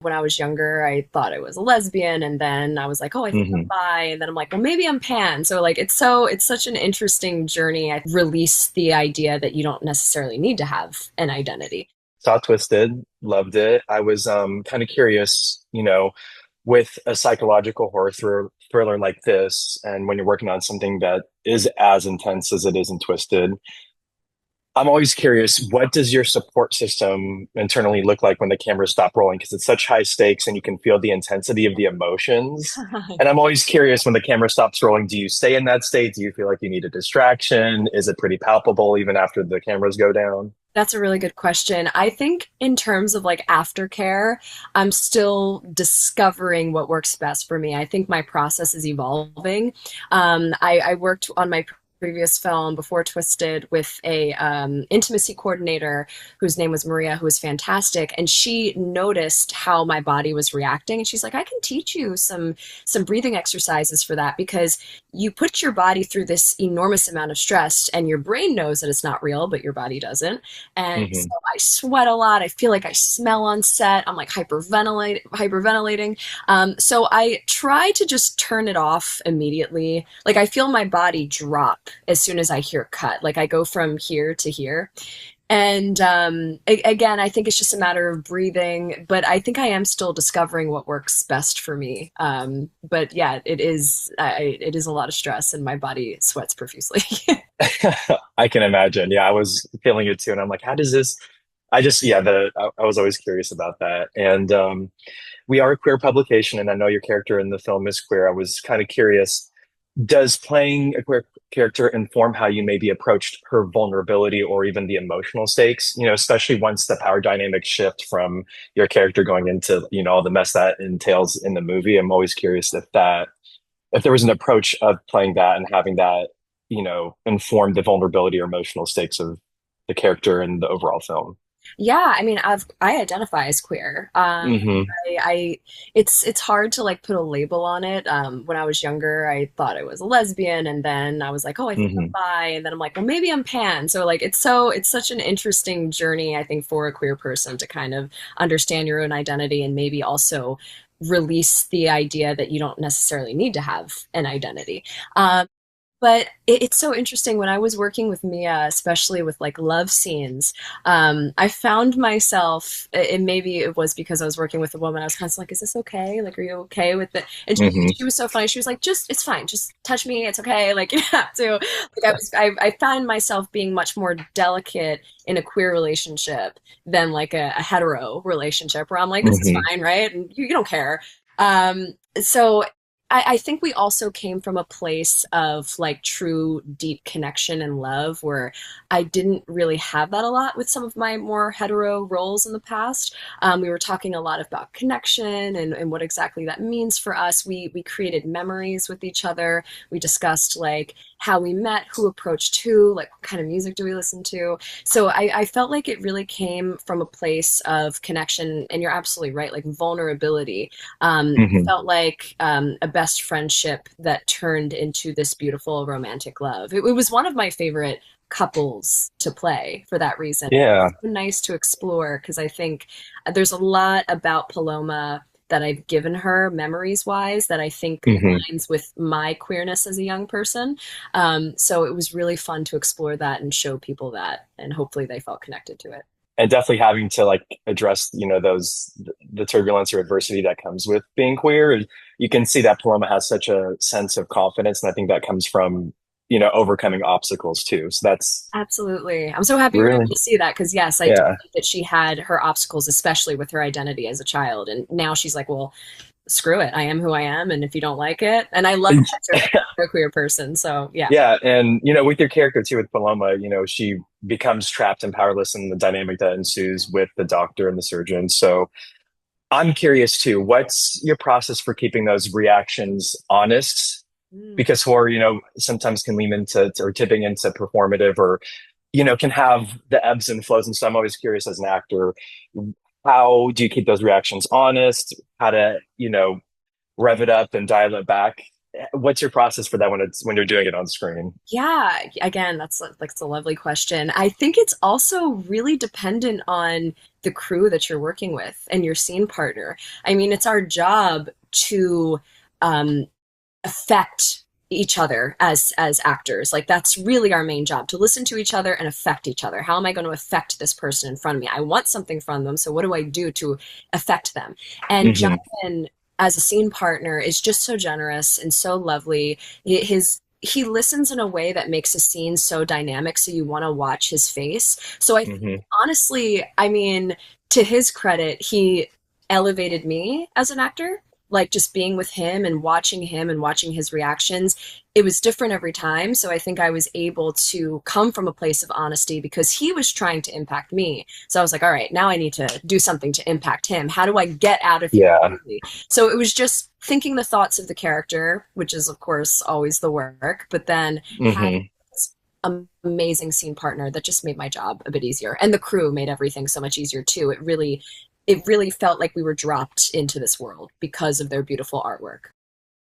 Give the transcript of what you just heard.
When I was younger, I thought I was a lesbian, and then I was like, oh, I think I'm Hmm. bi, and then I'm like, well, maybe I'm pan. So like, it's such an interesting journey. I release the idea that you don't necessarily need to have an identity. Saw Twisted, loved it. I was kind of curious, with a psychological horror thriller like this, and when you're working on something that is as intense as it is in Twisted, I'm always curious, what does your support system internally look like when the cameras stop rolling? Because it's such high stakes and you can feel the intensity of the emotions. And I'm always curious when the camera stops rolling, do you stay in that state? Do you feel like you need a distraction? Is it pretty palpable even after the cameras go down? That's a really good question. I think in terms of like aftercare, I'm still discovering what works best for me. I think my process is evolving. I worked on my previous film before Twisted with a intimacy coordinator whose name was Maria, who was fantastic, and she noticed how my body was reacting, and she's like, "I can teach you some breathing exercises for that because you put your body through this enormous amount of stress, and your brain knows that it's not real, but your body doesn't." And so Hmm. I sweat a lot. I feel like I smell on set. I'm like hyperventilating. So I try to just turn it off immediately. Like I feel my body drop as soon as I hear cut. Like I go from here to here. And again, I think it's just a matter of breathing, but I think I am still discovering what works best for me. But yeah, it is a lot of stress, and my body sweats profusely. I can imagine. Yeah, I was feeling it too. And I'm like, how does this? I was always curious about that. And we are a queer publication, and I know your character in the film is queer. I was kind of curious, does playing a queer character inform how you maybe approached her vulnerability or even the emotional stakes? Especially once the power dynamics shift from your character going into, all the mess that entails in the movie. I'm always curious if there was an approach of playing that and having that, inform the vulnerability or emotional stakes of the character and the overall film. Yeah, I mean, I identify as queer. Hmm. I it's hard to like put a label on it. When I was younger, I thought I was a lesbian, and then I was like, oh, I think I'm Hmm. bi, and then I'm like, well, maybe I'm pan. So like, it's such an interesting journey, I think, for a queer person to kind of understand your own identity and maybe also release the idea that you don't necessarily need to have an identity. But it's so interesting when I was working with Mia, especially with like love scenes. I found myself, and maybe it was because I was working with a woman. I was kind of like, "Is this okay? Like, are you okay with it?" And Hmm. she was so funny. She was like, "Just, it's fine. Just touch me. It's okay. Like, you don't have to." Like, I found myself being much more delicate in a queer relationship than like a hetero relationship, where I'm like, "This is Hmm. fine, right?" And you don't care. So I think we also came from a place of like true deep connection and love where I didn't really have that a lot with some of my more hetero roles in the past. We were talking a lot about connection and what exactly that means for us. We created memories with each other. We discussed like how we met, who approached who, like what kind of music do we listen to. So I felt like it really came from a place of connection, and you're absolutely right, like vulnerability. Hmm. Felt like a best friendship that turned into this beautiful romantic love. It was one of my favorite couples to play for that reason. Yeah. It's so nice to explore because I think there's a lot about Paloma that I've given her memories wise that I think Hmm. aligns with my queerness as a young person. So it was really fun to explore that and show people that, and hopefully they felt connected to it. And definitely having to like address, those the turbulence or adversity that comes with being queer. You can see that Paloma has such a sense of confidence, and I think that comes from, overcoming obstacles too. So that's Absolutely. I'm so happy you were really, able to see that because, yes, I do yeah. think that she had her obstacles, especially with her identity as a child. And now she's like, well, screw it. I am who I am. And if you don't like it, and I love that for a queer person. So, yeah. Yeah, and with your character too, with Paloma, she becomes trapped and powerless in the dynamic that ensues with the doctor and the surgeon. So I'm curious too, what's your process for keeping those reactions honest? Mm. Because horror, sometimes can lean into or tipping into performative, or can have the ebbs and flows. And so I'm always curious as an actor, how do you keep those reactions honest? How to, rev it up and dial it back what's your process for that when you're doing it on screen? Yeah, again, that's a lovely question. I think it's also really dependent on the crew that you're working with and your scene partner. I mean, it's our job to um, affect each other as actors. Like that's really our main job, to listen to each other and affect each other. How am I going to affect this person in front of me? I want something from them, so what do I do to affect them? And Hmm. Jonathan, as a scene partner, is just so generous and so lovely. He listens in a way that makes a scene so dynamic, so you want to watch his face. So I think, Hmm. honestly, I mean, to his credit, he elevated me as an actor. Like just being with him and watching his reactions, it was different every time. So I think I was able to come from a place of honesty because he was trying to impact me. So I was like, all right, now I need to do something to impact him. How do I get out of here Yeah. quickly? So it was just thinking the thoughts of the character, which is, of course, always the work, but then having Hmm. this amazing scene partner that just made my job a bit easier. And the crew made everything so much easier too. It really felt like we were dropped into this world because of their beautiful artwork.